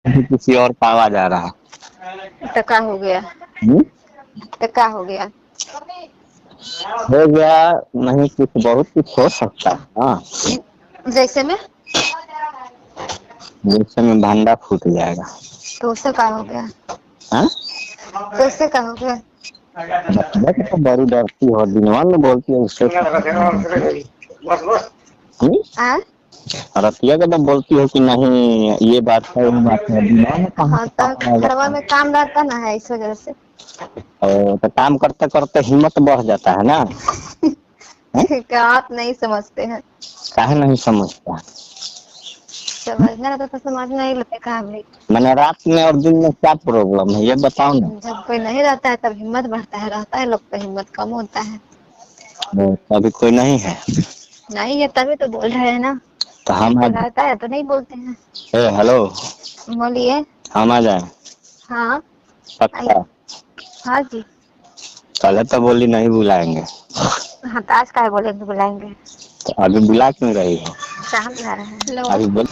किसी और का आवाज आ रहा टका हो गया। है। टका हो गया। हो गया नहीं, कुछ बहुत कुछ हो सकता है। हाँ, जैसे में जैसे में भांडा फूट जाएगा। तो उससे का हो गया? हाँ, तो उससे का हो गया? तो बड़ी डरती हो, दिनवा में बोलती है उससे। आ? रतिया के तो बोलती हो कि नहीं ये बात है वो बात है, दिनवा में कहाँ हाँ से तो पता रहेगा। घरवा में काम रहता ना है, इस वजह से। तो काम करते करते हिम्मत बढ़ जाता है ना। क्या आप नहीं समझते हैं? काहे नहीं समझता? समझना रहता तो समझ नहीं लेते काम भाई। मैंने रात में और दिन में क्या प्रॉब्लम है ये बताओ ना। जब कोई नहीं रहता है तब हिम्मत बढ़ता है, रहता है लोग तो हिम्मत कम होता है। अभी कोई नहीं है। नहीं है तभी तो बोल रहे हैं ना। तो हम कोई रहता है तो नहीं बोलते हैं। हेलो, बोलिए। हम आ जाए? हाँ पक्का? आइए। हाँ जी। पहले तो बोली नहीं बुलाएंगे। हाँ तो आज का बोलेंगे बुलाएंगे। तो अभी बुला क्यों रही हो? कहाँ बुला रहे हैं? अभी बोल।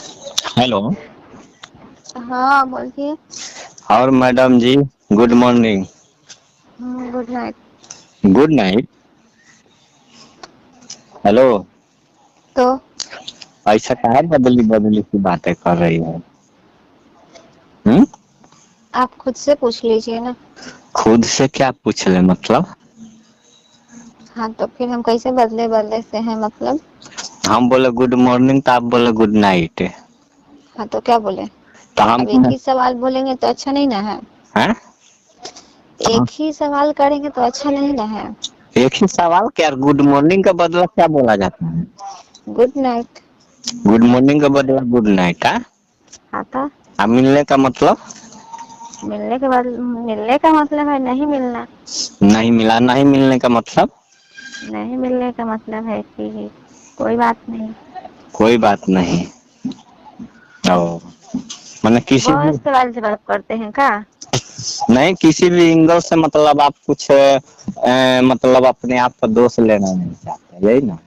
हेलो। हाँ बोलिए। और मैडम जी, good morning. Good night. Good night. Hello. तो ऐसा काहे बदली बदली की बातें कर रही हो? आप खुद से पूछ लीजिए ना। खुद से क्या पूछ ले मतलब? हाँ तो फिर हम कैसे बदले बदले से हैं मतलब? हम बोले गुड मॉर्निंग तो आप बोले गुड नाइट। हाँ तो क्या बोले? तो हम अब एक ही सवाल बोलेंगे तो अच्छा नहीं ना है। हैं? एक ही सवाल करेंगे तो अच्छा नहीं ना है। एक ही सवाल क्या? गुड मॉर्निंग का बदला क्या बोला जाता है? Good night. गुड मॉर्निंग का बदला गुड नाइट। हाँ तो मिलने का मतलब? मिलने का मतलब है नहीं मिलना। नहीं मिला, नहीं मिलने का मतलब? नहीं मिलने का मतलब है कि कोई बात नहीं। कोई बात नहीं। ओ, मैंने किसी भी बहुत सवाल जवाब करते हैं का? नहीं, किसी भी एंगल से मतलब आप कुछ मतलब अपने आप पर दोष लेना नहीं चाहते, यही ना?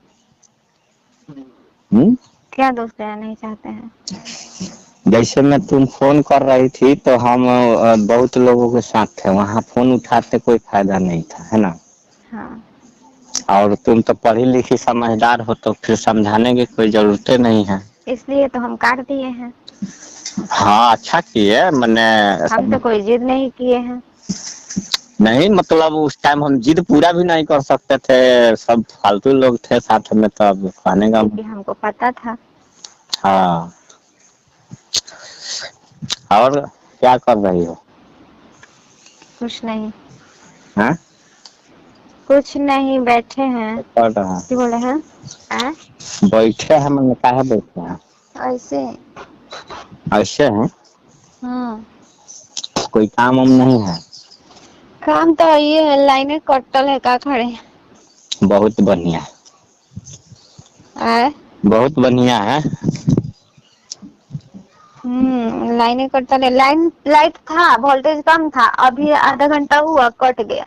क्या दोस्त लेना नहीं चाहते हैं? जैसे मैं तुम फोन कर रही थी तो हम बहुत लोगों के साथ थे, वहाँ फोन उठाते कोई फायदा नहीं था, है ना? हाँ और तुम तो पढ़ी लिखी समझदार हो तो फिर समझाने की कोई जरूरत नहीं है। इसलिए तो हम काट दिए हैं। हाँ अच्छा किए, मैंने हम तो कोई जिद नहीं किए हैं। नहीं मतलब उस टाइम हम जिद पूरा भी नहीं कर सकते थे, सब फालतू लोग थे साथ में, तो अब खाने का। क्योंकि हमको पता था। हाँ। और क्या कर रही हो? कुछ नहीं। हाँ? कुछ नहीं, बैठे हैं। कर रहा क्या बोले हैं? बैठे हैं, मैंने कहा बैठे हैं? ऐसे। ऐसे हैं? हाँ कोई काम वाम नहीं है? काम तो ये है, लाइनें कटल है का खड़े। बहुत बढ़िया। बहुत बढ़िया है। लाइनें कटल है। लाइट था, वोल्टेज कम था, अभी आधा घंटा हुआ कट गया।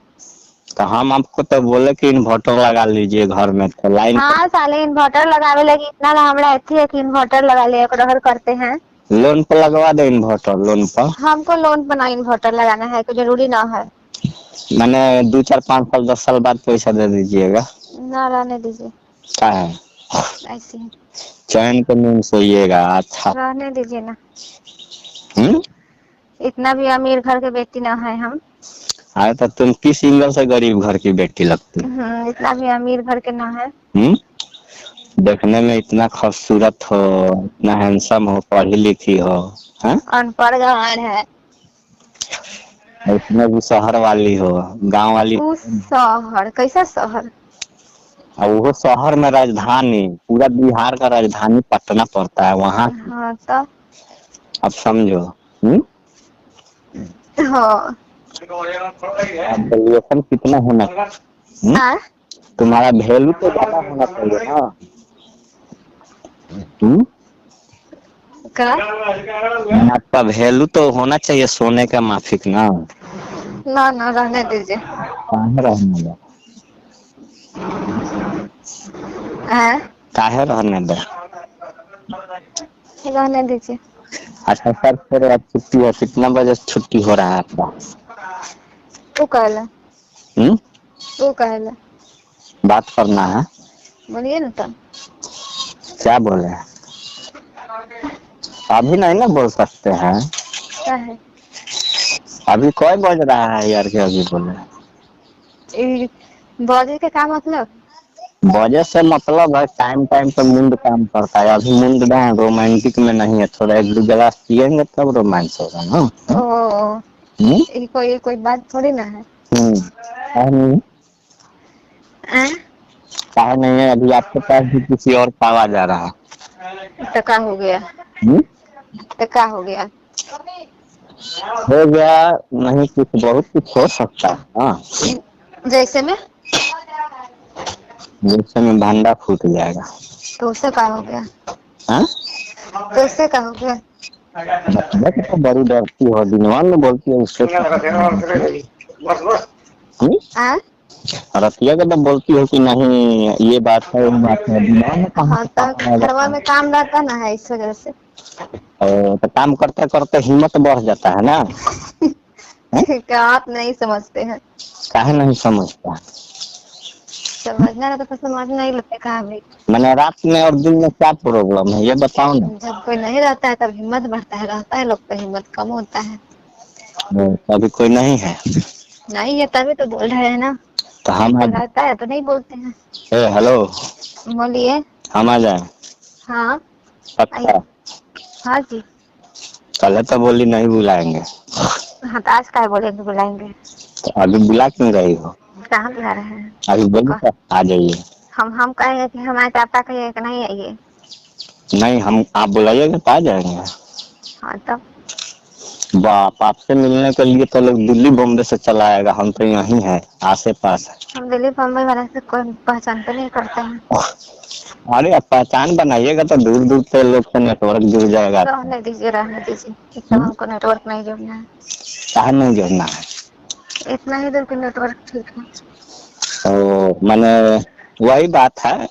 तो हम आपको तो बोले कि इन्वर्टर लगा लीजिए घर में, तो लाइन हाँ साले इन्वर्टर लगावे लगी इतना हमारा अथी है कि इन्वर्टर लगा लिया रहर करते हैं। लोन पर लगवा दे इन्वर्टर, लोन पर। हमको लोन पर ना इन्वर्टर लगाना है, कोई जरूरी ना है। मैंने 2 4 5 साल 10 साल बाद पैसा दे दीजिएगा। ना रहने दीजिए। क्या है? ऐसे ही चैन के नींद सोइएगा अच्छा। रहने दीजिए ना। हम्म। इतना भी अमीर घर के बेटी ना है हम। अरे तो तुम किस एंगल से गरीब घर की बेटी लगती? इतना भी अमीर घर के ना है। देखने में इतना खूबसूरत हो, इतना हैंडसम हो, पढ़ी लिखी हो, हैं? अनपढ़ गंवार है। इसमें भी शहर वाली हो, गांव वाली। उस शहर कैसा शहर? और वो शहर में राजधानी, पूरा बिहार का राजधानी पटना पड़ता है वहाँ। हाँ तो अब समझो। हाँ वैल्यूएशन कितना होना चाहिए? तुम्हारा वैल्यू तो ज्यादा होना चाहिए ना। का आपका वैल्यू तो होना चाहिए सोने का माफिक ना। ना रहने दीजिए। काहे रहने दे? काहे रहने दे? रहने दीजिए। अच्छा सर, फिर अब छुट्टी है, कितना बजे छुट्टी हो रहा है आपका? वो कहला हम्म, वो कहला बात करना है। बोलिए ना तब। क्या बोले? अभी नहीं ना बोल सकते हैं। क्या है अभी कोई बज रहा है यार के अभी बोले? बॉडी का क्या मतलब? वजह से मतलब है टाइम टाइम पे मुंड काम करता है। अभी मुंड ना रोमांटिक में नहीं है, थोड़ा एक दो गिलास पियेंगे तब रोमांस होगा ना। ओ हम्म, ये कोई बात थोड़ी ना है। काहे नहीं? आ? काहे नहीं है? अभी आपके पास भी किसी और का आवाज आ रहा है। तो क्या हो गया? हम्म? तो क्या हो गया? हो गया नहीं, कुछ बहुत कुछ हो सकता है। हाँ, जैसे में? जैसे में भांडा फूट जाएगा। तो उससे क्या हो गया? हाँ, तो उससे क्या हो गया? रतिया के तो बड़ी डरती हो, दिनवान में बोलती है उससे। आ? रतिया के तो बोलती हो कि नहीं ये बात है वो बात है, दिनवान में कहाँ हाँ से तो काम आ घरवा जाता में काम रहता ना है इस वजह से। है। तो काम करते करते हिम्मत बढ़ जाता है ना। हैं? क्या आप नहीं समझते हैं? काहे नहीं समझता? समझना रहता तो समझ नहीं लेते कहा भाई। मैंने रात में और दिन में क्या प्रॉब्लम है ये बताओ ना। जब कोई नहीं रहता है तब हिम्मत बढ़ता है, रहता है लोग तो हिम्मत कम होता है। अभी कोई नहीं है नहीं है तभी तो बोल रहे हैं ना। तो हम कोई आ रहता है तो नहीं बोलते हैं। हेलो, बोलिए। हम आ जाए? हाँ पक्का? आइए। हाँ जी। कल तो बोली नहीं बुलाएंगे, हाँ तो आज क्या बोले बुलाएंगे? तो अभी बुला क्यों रही हो? कहाँ बुला रहे हैं? अभी बोली तो आ जाइए। हम कहेंगे कि हमारे पापा कहिए कि नहीं आइए। नहीं, हम आप बुलाइएगा तो आ जाएंगे। हाँ तब बाप, आपसे मिलने के लिए तो लोग दिल्ली बॉम्बे से चला आएगा, हम तो यहीं है आसे पास है। हम दिल्ली बम्बई वाले से कोई पहचान तो नहीं करते हैं। अरे आप पहचान बनाइएगा तो दूर दूर से लोग से नेटवर्क जुड़ जाएगा। रहने दीजिए रहने दीजिए, इतना हमको नेटवर्क नहीं जोड़ना है। कहा नहीं जुड़ना है? इतना ही दूर की नेटवर्क ठीक है। तो मैंने वही बात है,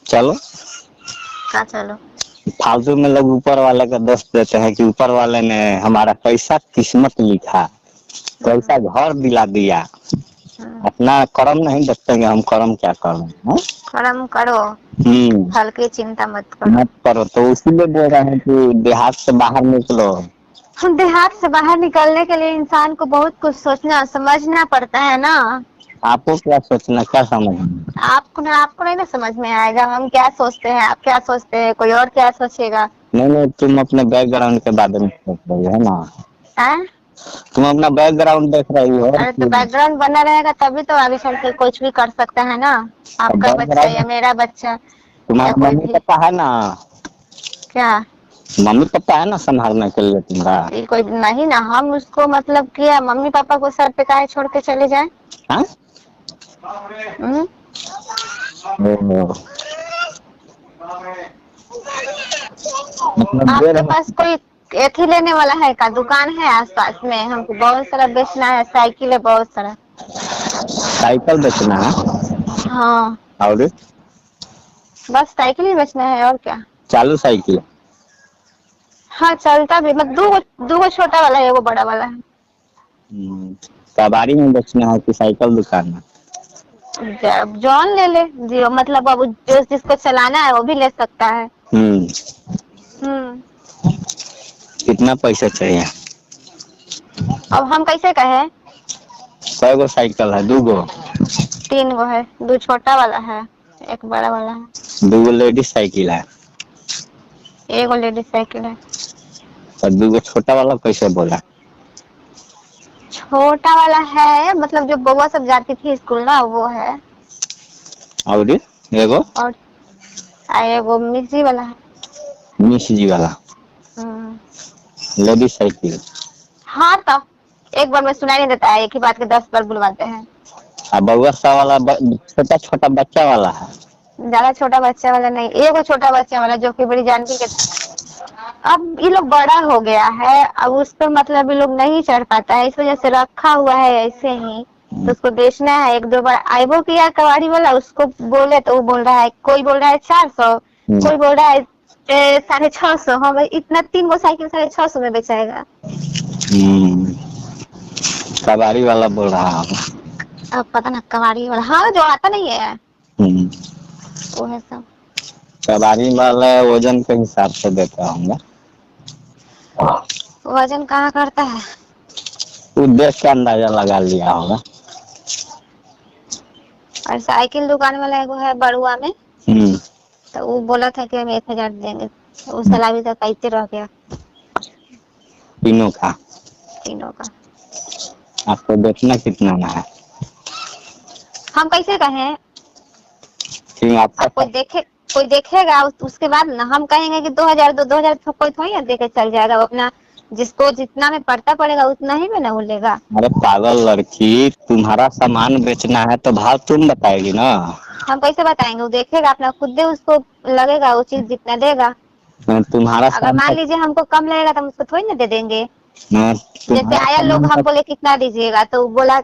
चलो क्या चलो? फालतू में लोग ऊपर वाले का दोष देते हैं कि ऊपर वाले ने हमारा कैसा किस्मत लिखा, कैसा घर दिला दिया। अपना कर्म नहीं देखते हैं हम कर्म क्या कर रहे हैं। कर्म करो, फल की चिंता मत करो। मत करो, तो इसीलिए बोल रहे हैं कि देहात से बाहर निकलो। हम देहात से बाहर निकलने के लिए इंसान को बहुत कुछ सोचना समझना पड़ता है ना। आपको क्या सोचना, क्या समझना? आपको नहीं ना समझ में आएगा हम क्या सोचते हैं, आप क्या सोचते हैं, कोई और क्या सोचेगा। नहीं, तुम अपने बैकग्राउंड के बारे में सोच रही हो ना। है? तुम अपना बैकग्राउंड देख रही हो। अरे तो बैकग्राउंड बना रहेगा तभी तो आगे चल के कुछ भी कर सकता है ना। आपका बच्चा या मेरा बच्चा या तुम्हारा कोई मम्मी भी। पापा है ना? क्या? मम्मी पापा है ना संभालने के लिए तुम्हारा? ये कोई नहीं ना, हम उसको मतलब किया मम्मी पापा को सर पे काहे छोड़ के चले जाए। हाँ? मतलब आपके पास कोई एक ही लेने वाला है का दुकान है आसपास में? हमको बहुत सारा बेचना है, साइकिल है बहुत सारा। साइकिल बेचना है? हाँ और बस साइकिल ही बेचना है और क्या। चालू साइकिल? हाँ चलता भी मतलब दो छोटा वाला है, वो बड़ा वाला है। सवारी में बेचना है कि साइकिल दुकान में? जॉन ले ले जो मतलब अब जिसको चलाना है वो भी ले सकता है। कितना पैसा चाहिए? अब हम कैसे कहे? कै गो साइकिल है? 2 गो? 3 गो है, 2 छोटा वाला है, एक बड़ा वाला है। 2 गो लेडीज साइकिल है? एक लेडीज साइकिल है। और 2 गो छोटा वाला कैसे बोला? छोटा वाला है मतलब जो बउआ सब जाती थी स्कूल ना वो है। और एगो? और एगो मिक्सी वाला है। मिस जी वाला लेडीज साइकिल? हाँ तो एक बार में सुनाई नहीं देता है, एक ही बात के 10 बार बुलवाते हैं। बउआ सा वाला छोटा छोटा बच्चा वाला है? ज्यादा छोटा बच्चा वाला नहीं, एगो छोटा बच्चा वाला जो कि बड़ी जानकी के। अब ये लोग बड़ा हो गया है, अब उस पर मतलब ये लोग नहीं चढ़ पाता है, इस वजह से रखा हुआ है ऐसे ही। तो उसको बेचना है। 1-2 बार आइबो किया कबाड़ी वाला, उसको बोले तो वो बोल रहा है, कोई बोल रहा है 400, कोई बोल रहा है 650, हम इतना 3 गो साइकिल 650 में बेचाएगा। कबाड़ी वाला बोल रहा हूँ। अब पता ना कबाड़ी वाला, हाँ जो आता नहीं है वो है सब। कबाड़ी वाला वजन के हिसाब से देता होंगे। वजन कहाँ करता है, वो देख के अंदाजा लगा लिया होगा। और साइकिल दुकान वाला एगो है बड़ुआ में, तो वो बोला था कि हम 1000 देंगे, तो वो साला अभी तक कैसे रह गया तीनों का। तीनों का। आपको देखना कितना में है? हम कैसे कहें, क्यों आपका कोई देखेगा उसके बाद ना हम कहेंगे कि 2000 दो, 2000 तो कोई थोड़ी ना देके चल जाएगा, वो अपना जिसको जितना में पड़ता पड़ेगा उतना ही में ना वो लेगा। अरे पागल लड़की, तुम्हारा सामान बेचना है तो भाव तुम बताएगी ना। हम कैसे बताएंगे, वो देखेगा अपना खुद, उसको लगेगा वो चीज जितना देगा। तुम्हारा अगर मान लीजिए हमको कम लगेगा तो हम उसको थोड़ी ना दे देंगे। जैसे आया लोग हम बोले कितना दीजिएगा, तो बोला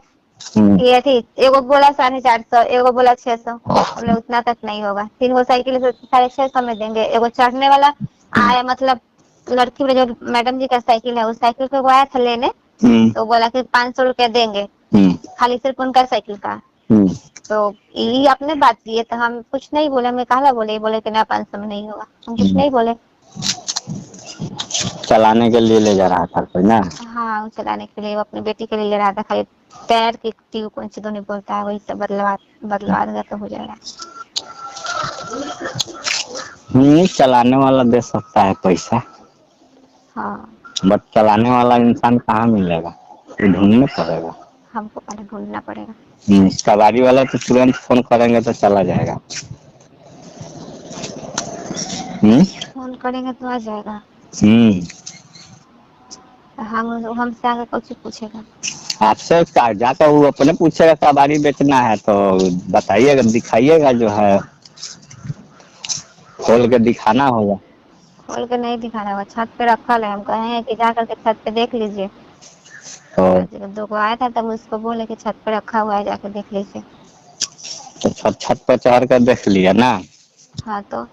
ये थी, एगो बोला 450, एगो बोला 600, बोले उतना तक नहीं होगा। 3 गो साइकिल 650 में देंगे। एगो चढ़ने वाला आया, मतलब लड़की जो मैडम जी का साइकिल है, उस साइकिल को आया था लेने, तो बोला कि 500 रुपया देंगे खाली सिर्फ उनका साइकिल का। तो ये आपने बात की है, तो हम कुछ नहीं बोले, हमें कहा बोले कि ना 500 में नहीं होगा, हम कुछ नहीं बोले। चलाने के लिए ले जा रहा था कोई ना? हाँ, वो चलाने के लिए, वो अपनी बेटी के लिए ले रहा था, खाली टायर की ट्यूब कौन सी तो नहीं बोलता है, वही सब बदलवा देगा तो हो जाएगा। चलाने वाला दे सकता है पैसा। हाँ, बट चलाने वाला इंसान कहाँ मिलेगा, तो ढूंढना पड़ेगा। हमको पहले ढूंढना पड़ेगा। कबाड़ी वाला तो तुरंत फोन करेंगे तो चला जाएगा। फोन करेंगे तो आ जाएगा। हमसे आगे कुछ पूछेगा, आपसे जाकर वो अपने पूछेगा कबाड़ी बेचना है तो बताइएगा, दिखाइएगा, जो है खोल के दिखाना होगा। खोल के नहीं दिखाना होगा, छत पे रखा है, हम कहेंगे कि जा करके छत पे देख लीजिए। तो 2 को आया था तब उसको बोले कि छत पे रखा हुआ है, जाकर देख लीजिए। तो छत पर चढ़ कर देख लिया ना? हाँ तो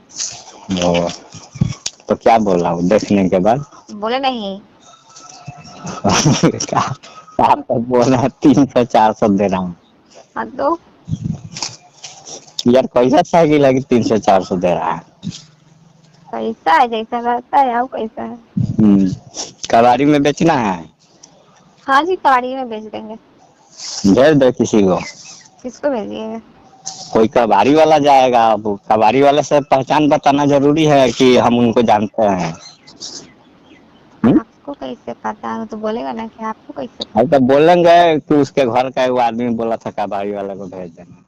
क्या बोला वो देखने के बाद? बोले नहीं आप बोला 300-400 दे रहा हूँ। हाँ तो यार कैसा साइकिल है कि 300-400 दे रहा है? पैसा है, जैसा रहता है आओ पैसा है। कबाड़ी में बेचना है? हाँ जी, कबाड़ी में बेच देंगे। भेज दो किसी को। किसको भेजिएगा? कोई कबाड़ी वाला जाएगा, अब कबाड़ी वाले से पहचान बताना जरूरी है कि हम उनको जानते हैं। आपको कैसे पता है, तो बोलेगा ना कि आपको कैसे पता? तो बोलेंगे कि उसके घर का एक आदमी बोला था कबाड़ी वाले को भेज देना।